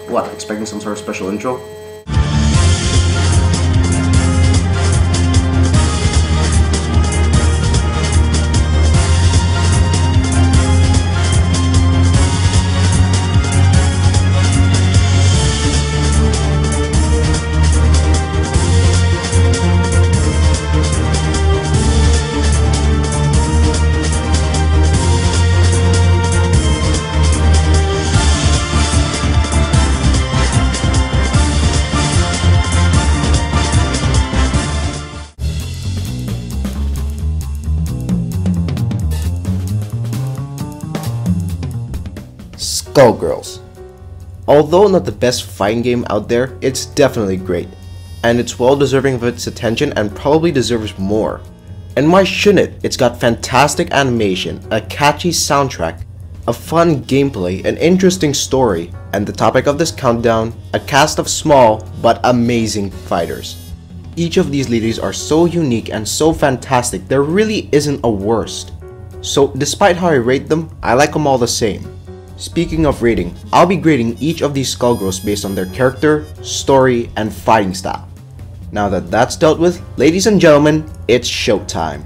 What, expecting some sort of special intro? Skullgirls. Although not the best fighting game out there, it's definitely great, and it's well deserving of its attention and probably deserves more. And why shouldn't it? It's got fantastic animation, a catchy soundtrack, a fun gameplay, an interesting story, and the topic of this countdown, a cast of small but amazing fighters. Each of these ladies are so unique and so fantastic, there really isn't a worst. So despite how I rate them, I like them all the same. Speaking of rating, I'll be grading each of these Skullgirls based on their character, story, and fighting style. Now that that's dealt with, ladies and gentlemen, it's showtime.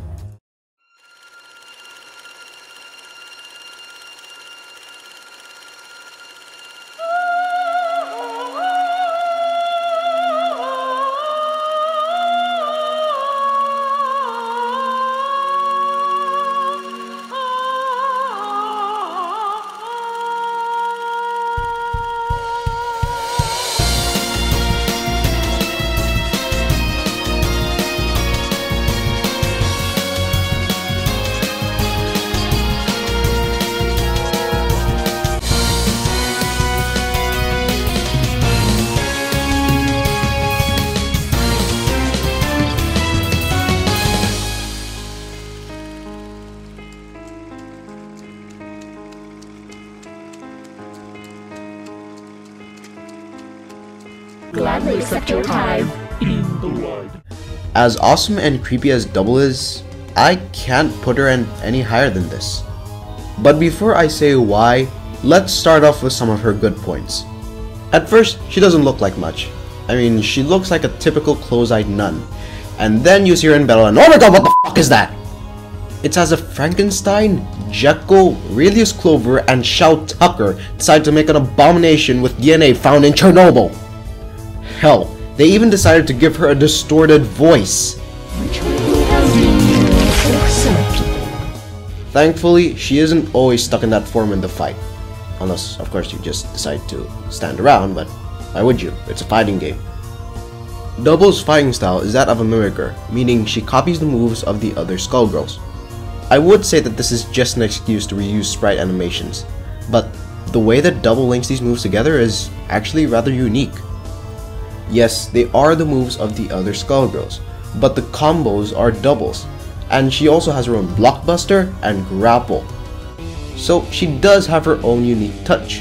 Gladly accept your time in the void. As awesome and creepy as Double is, I can't put her any higher than this. But before I say why, let's start off with some of her good points. At first, she doesn't look like much. I mean, she looks like a typical close-eyed nun. And then you see her in battle and oh my god, what the fuck is that? It's as if Frankenstein, Jekyll, Relius Clover, and Shao Tucker decided to make an abomination with DNA found in Chernobyl. Hell, they even decided to give her a distorted voice. Thankfully, she isn't always stuck in that form in the fight. Unless, of course, you just decide to stand around, but why would you? It's a fighting game. Double's fighting style is that of a mimicker, meaning she copies the moves of the other Skullgirls. I would say that this is just an excuse to reuse sprite animations, but the way that Double links these moves together is actually rather unique. Yes, they are the moves of the other Skullgirls, but the combos are Double's, and she also has her own blockbuster and grapple. So she does have her own unique touch,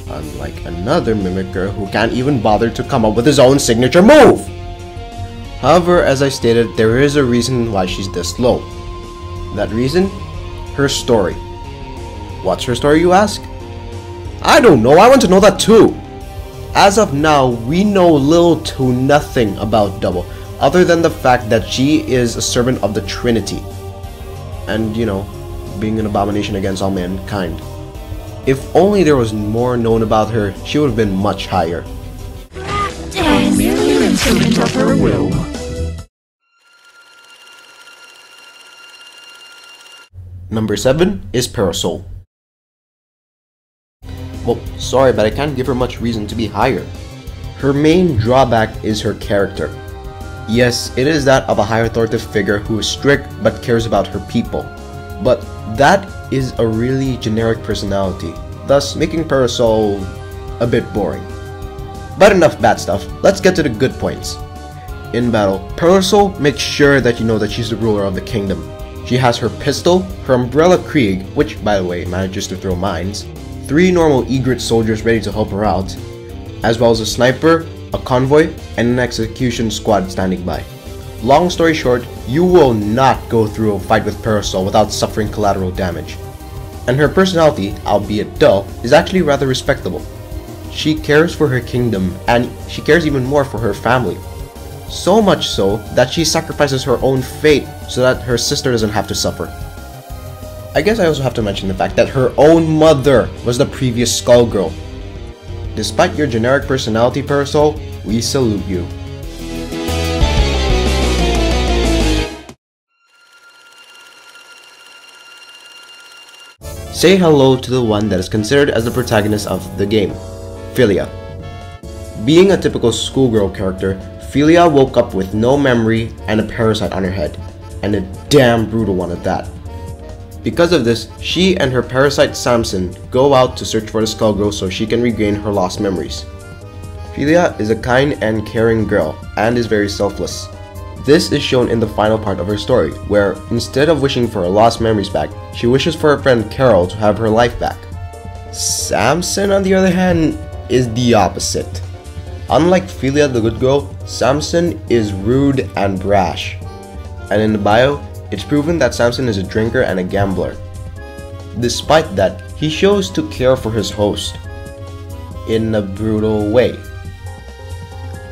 unlike another mimicker who can't even bother to come up with his own signature move. However, as I stated, there is a reason why she's this low. That reason? Her story. What's her story, you ask? I don't know, I want to know that too! As of now, we know little to nothing about Double, other than the fact that she is a servant of the Trinity. And, you know, being an abomination against all mankind. If only there was more known about her, she would have been much higher. I'm merely an instrument of her will. Number 7 is Parasol. Well, sorry, but I can't give her much reason to be higher. Her main drawback is her character. Yes, it is that of a high authoritative figure who is strict but cares about her people. But that is a really generic personality, thus making Parasol a bit boring. But enough bad stuff, let's get to the good points. In battle, Parasol makes sure that you know that she's the ruler of the kingdom. She has her pistol, her umbrella Krieg, which by the way manages to throw mines, 3 normal Egret soldiers ready to help her out, as well as a sniper, a convoy, and an execution squad standing by. Long story short, you will not go through a fight with Parasol without suffering collateral damage. And her personality, albeit dull, is actually rather respectable. She cares for her kingdom, and she cares even more for her family. So much so that she sacrifices her own fate so that her sister doesn't have to suffer. I guess I also have to mention the fact that her own mother was the previous Skullgirl. Despite your generic personality, Parasol, we salute you. Say hello to the one that is considered as the protagonist of the game, Philia. Being a typical schoolgirl character, Philia woke up with no memory and a parasite on her head, and a damn brutal one at that. Because of this, she and her parasite Samson go out to search for the Skullgirl so she can regain her lost memories. Philia is a kind and caring girl, and is very selfless. This is shown in the final part of her story, where instead of wishing for her lost memories back, she wishes for her friend Carol to have her life back. Samson, on the other hand, is the opposite. Unlike Philia the good girl, Samson is rude and brash. And in the bio, it's proven that Samson is a drinker and a gambler. Despite that, he shows to care for his host in a brutal way.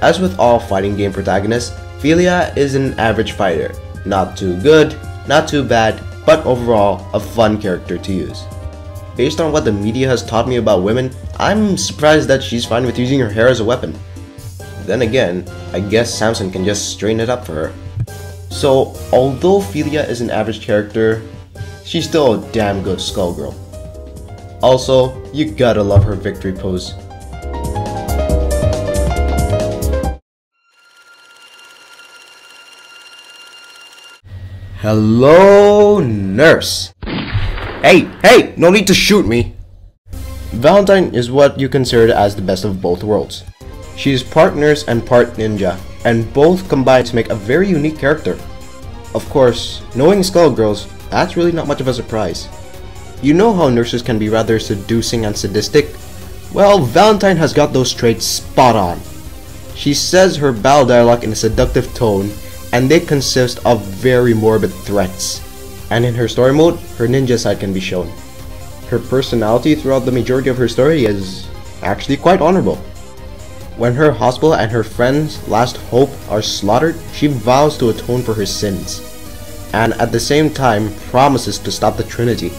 As with all fighting game protagonists, Philia is an average fighter. Not too good, not too bad, but overall a fun character to use. Based on what the media has taught me about women, I'm surprised that she's fine with using her hair as a weapon. Then again, I guess Samson can just straighten it up for her. So, although Philia is an average character, she's still a damn good Skullgirl. Also, you gotta love her victory pose. Hello, nurse! Hey, no need to shoot me! Valentine is what you consider as the best of both worlds. She is part nurse and part ninja, and both combine to make a very unique character. Of course, knowing Skullgirls, that's really not much of a surprise. You know how nurses can be rather seducing and sadistic? Well, Valentine has got those traits spot on. She says her battle dialogue in a seductive tone, and they consist of very morbid threats. And in her story mode, her ninja side can be shown. Her personality throughout the majority of her story is actually quite honorable. When her hospital and her friend's last hope are slaughtered, she vows to atone for her sins, and at the same time promises to stop the Trinity.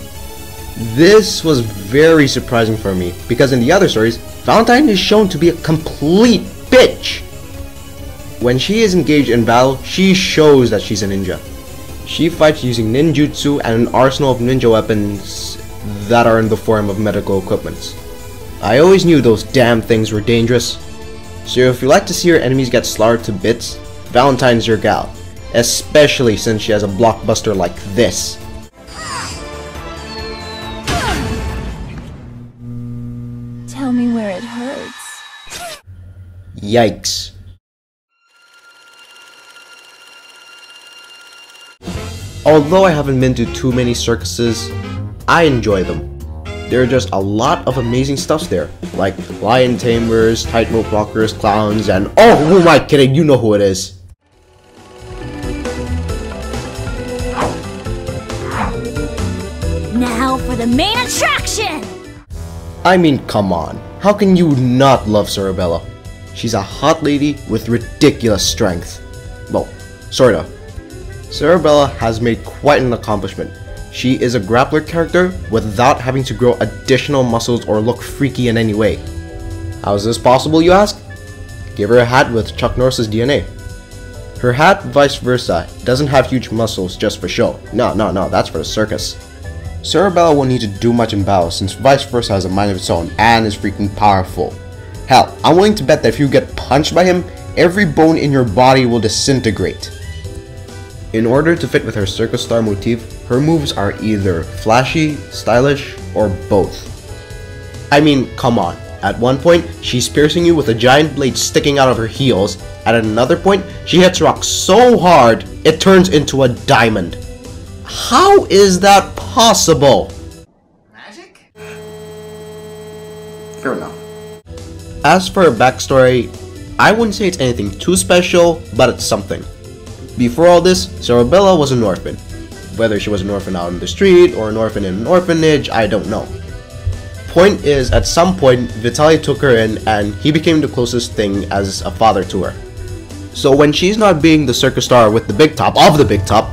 This was very surprising for me, because in the other stories, Valentine is shown to be a complete bitch. When she is engaged in battle, she shows that she's a ninja. She fights using ninjutsu and an arsenal of ninja weapons that are in the form of medical equipments. I always knew those damn things were dangerous. So if you like to see your enemies get slaughtered to bits, Valentine's your gal. Especially since she has a blockbuster like this. Tell me where it hurts. Yikes. Although I haven't been to too many circuses, I enjoy them. There are just a lot of amazing stuffs there, like lion tamers, tightrope walkers, clowns, and oh, who am I kidding? You know who it is. Now for the main attraction! I mean, come on. How can you not love Sorabella? She's a hot lady with ridiculous strength. Well, sorta. Sorabella has made quite an accomplishment. She is a grappler character without having to grow additional muscles or look freaky in any way. How is this possible, you ask? Give her a hat with Chuck Norris's DNA. Her hat, vice versa, doesn't have huge muscles just for show. No, that's for the circus. Sorabella won't need to do much in battle since vice versa has a mind of its own and is freaking powerful. Hell, I'm willing to bet that if you get punched by him, every bone in your body will disintegrate. In order to fit with her circus star motif, her moves are either flashy, stylish, or both. I mean, come on. At one point, she's piercing you with a giant blade sticking out of her heels. At another point, she hits rock so hard, it turns into a diamond. How is that possible? Magic? Fair enough. As for her backstory, I wouldn't say it's anything too special, but it's something. Before all this, Sorabella was an orphan. Whether she was an orphan out on the street or an orphan in an orphanage, I don't know. Point is, at some point, Vitaly took her in and he became the closest thing as a father to her. So when she's not being the circus star with the big top of the big top,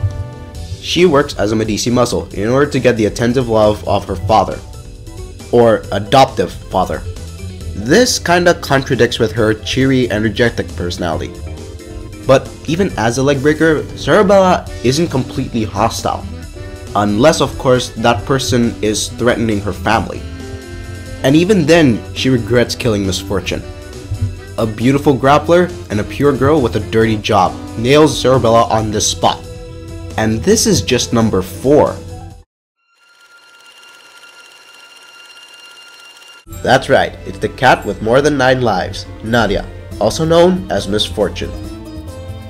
she works as a Medici muscle in order to get the attentive love of her father, or adoptive father. This kinda contradicts with her cheery, energetic personality. But even as a leg breaker, Sarabella isn't completely hostile, unless of course that person is threatening her family. And even then, she regrets killing Misfortune. A beautiful grappler and a pure girl with a dirty job nails Sarabella on this spot. And this is just number 4. That's right, it's the cat with more than 9 lives, Nadia, also known as Misfortune.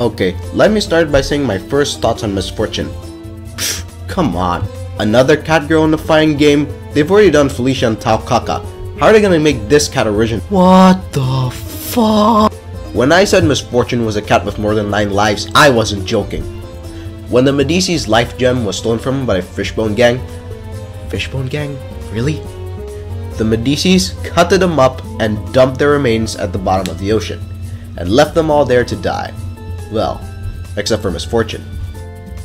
Okay, let me start by saying my first thoughts on Misfortune. Pfft, come on, another cat girl in the fighting game? They've already done Felicia and Taukaka. How are they gonna make this cat original? What the fuck? When I said Misfortune was a cat with more than 9 lives, I wasn't joking. When the Medici's life gem was stolen from him by a Fishbone gang. Fishbone gang? Really? The Medicis cutted them up and dumped their remains at the bottom of the ocean, and left them all there to die. Well, except for Misfortune.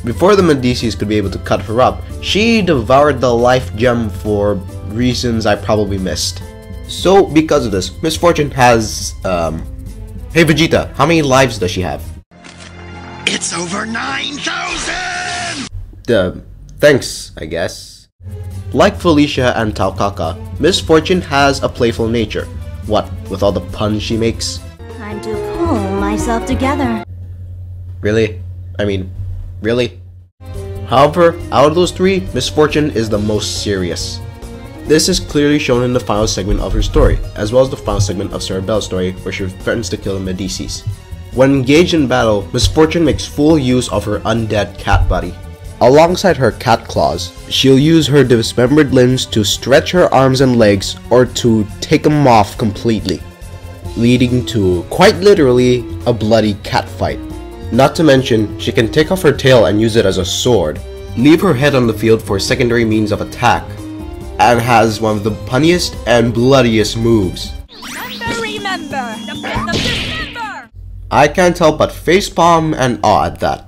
Before the Medicis could be able to cut her up, she devoured the life gem for reasons I probably missed. So, because of this, Misfortune has, Hey Vegeta, how many lives does she have? It's over 9,000! Thanks, I guess. Like Felicia and Taukaka, Misfortune has a playful nature. What, with all the puns she makes? Time to pull myself together. Really? I mean, really? However, out of those 3, Misfortune is the most serious. This is clearly shown in the final segment of her story, as well as the final segment of Sarabella's story where she threatens to kill the Medicis. When engaged in battle, Misfortune makes full use of her undead cat body. Alongside her cat claws, she'll use her dismembered limbs to stretch her arms and legs or to take them off completely, leading to, quite literally, a bloody cat fight. Not to mention, she can take off her tail and use it as a sword, leave her head on the field for secondary means of attack, and has one of the punniest and bloodiest moves. Remember, the 5th of December! I can't help but facepalm and awe at that.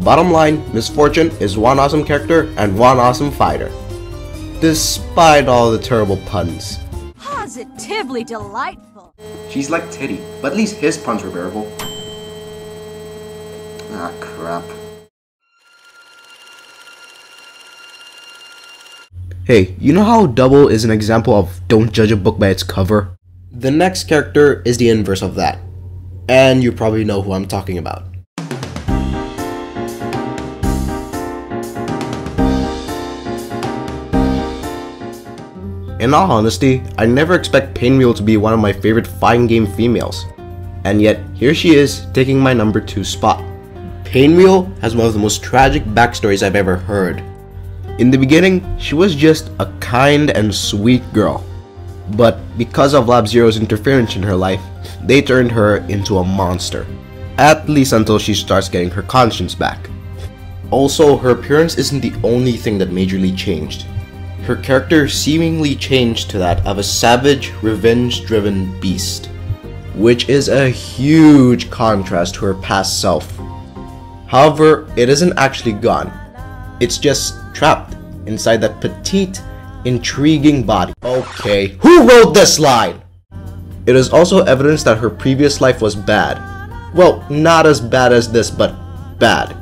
Bottom line, Misfortune is one awesome character and one awesome fighter, despite all the terrible puns. Positively delightful. She's like Teddy, but at least his puns were bearable. Ah, crap. Hey, you know how Double is an example of don't judge a book by its cover? The next character is the inverse of that. And you probably know who I'm talking about. In all honesty, I never expect Painwheel to be one of my favorite fighting game females. And yet, here she is, taking my number 2 spot. Painwheel has one of the most tragic backstories I've ever heard. In the beginning, she was just a kind and sweet girl. But because of Lab Zero's interference in her life, they turned her into a monster. At least until she starts getting her conscience back. Also, her appearance isn't the only thing that majorly changed. Her character seemingly changed to that of a savage, revenge-driven beast, which is a huge contrast to her past self. However, it isn't actually gone. It's just trapped inside that petite, intriguing body. Okay, who wrote this line? It is also evidence that her previous life was bad. Well, not as bad as this, but bad.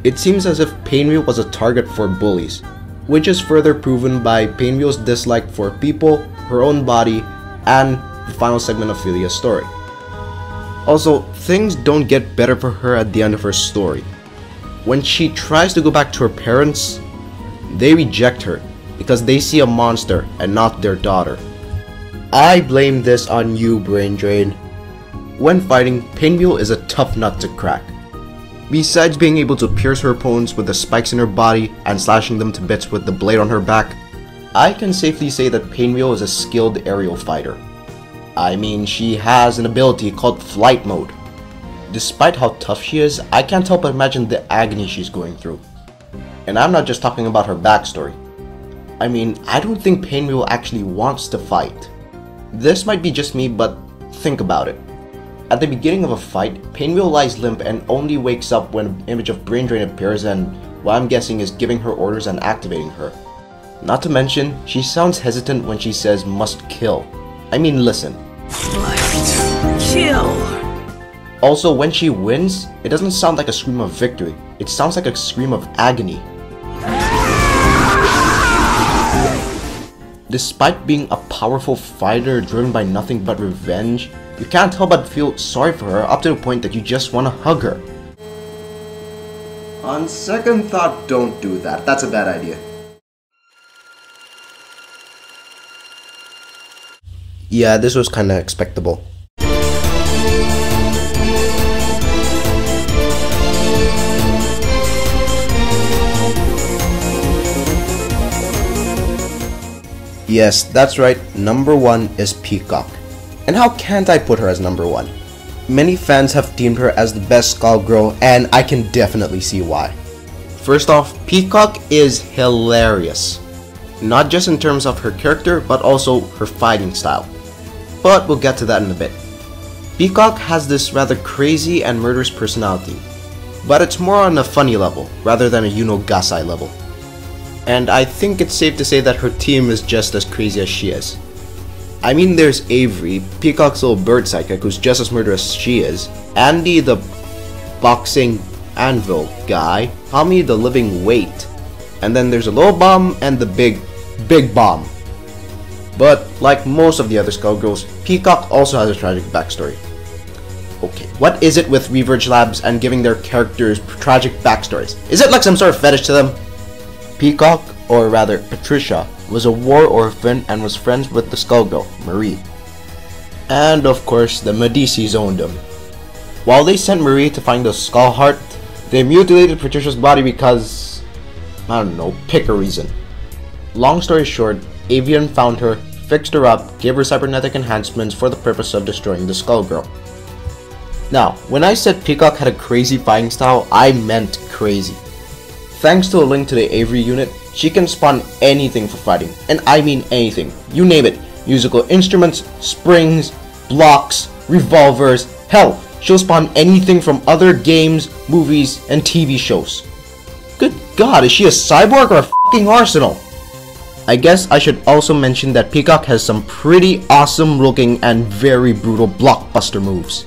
It seems as if Painwheel was a target for bullies, which is further proven by Painwheel's dislike for people, her own body, and the final segment of Philia's story. Also, things don't get better for her at the end of her story. When she tries to go back to her parents, they reject her because they see a monster and not their daughter. I blame this on you, Brain Drain. When fighting, Painwheel is a tough nut to crack. Besides being able to pierce her opponents with the spikes in her body and slashing them to bits with the blade on her back, I can safely say that Painwheel is a skilled aerial fighter. I mean, she has an ability called Flight Mode. Despite how tough she is, I can't help but imagine the agony she's going through. And I'm not just talking about her backstory. I mean, I don't think Pinwheel actually wants to fight. This might be just me, but think about it. At the beginning of a fight, Pinwheel lies limp and only wakes up when an image of Brain Drain appears and what I'm guessing is giving her orders and activating her. Not to mention, she sounds hesitant when she says must kill. I mean, listen. Fight. Kill. Also, when she wins, it doesn't sound like a scream of victory. It sounds like a scream of agony. Despite being a powerful fighter driven by nothing but revenge, you can't help but feel sorry for her up to the point that you just want to hug her. On second thought, don't do that. That's a bad idea. Yeah, this was kinda expectable. Yes, that's right, number 1 is Peacock. And how can't I put her as number 1? Many fans have deemed her as the best Skullgirl, and I can definitely see why. First off, Peacock is hilarious. Not just in terms of her character, but also her fighting style. But we'll get to that in a bit. Peacock has this rather crazy and murderous personality, but it's more on a funny level, rather than a Yuno Gasai level. And I think it's safe to say that her team is just as crazy as she is. I mean, there's Avery, Peacock's little bird psychic, who's just as murderous as she is, Andy the boxing anvil guy, Tommy the living weight, and then there's a little bomb and the big bomb. But like most of the other Skullgirls, Peacock also has a tragic backstory. Okay, what is it with Reverge Labs and giving their characters tragic backstories? Is it like some sort of fetish to them? Peacock, or rather Patricia, was a war orphan and was friends with the Skullgirl, Marie. And of course, the Medicis owned them. While they sent Marie to find the Skull Heart, they mutilated Patricia's body because, I don't know, pick a reason. Long story short, Avian found her, fixed her up, gave her cybernetic enhancements for the purpose of destroying the Skullgirl. Now, when I said Peacock had a crazy fighting style, I meant crazy. Thanks to a link to the Avery unit, she can spawn anything for fighting, and I mean anything, you name it. Musical instruments, springs, blocks, revolvers, hell, she'll spawn anything from other games, movies, and TV shows. Good god, is she a cyborg or a fucking arsenal? I guess I should also mention that Peacock has some pretty awesome looking and very brutal blockbuster moves.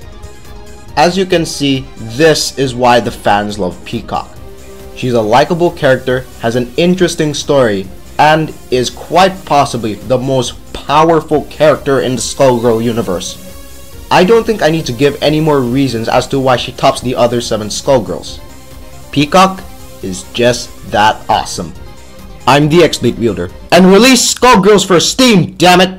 As you can see, this is why the fans love Peacock. She's a likable character, has an interesting story, and is quite possibly the most powerful character in the Skullgirl universe. I don't think I need to give any more reasons as to why she tops the other 7 Skullgirls. Peacock is just that awesome. I'm the X-Blade Wielder, and release Skullgirls for Steam, damn it!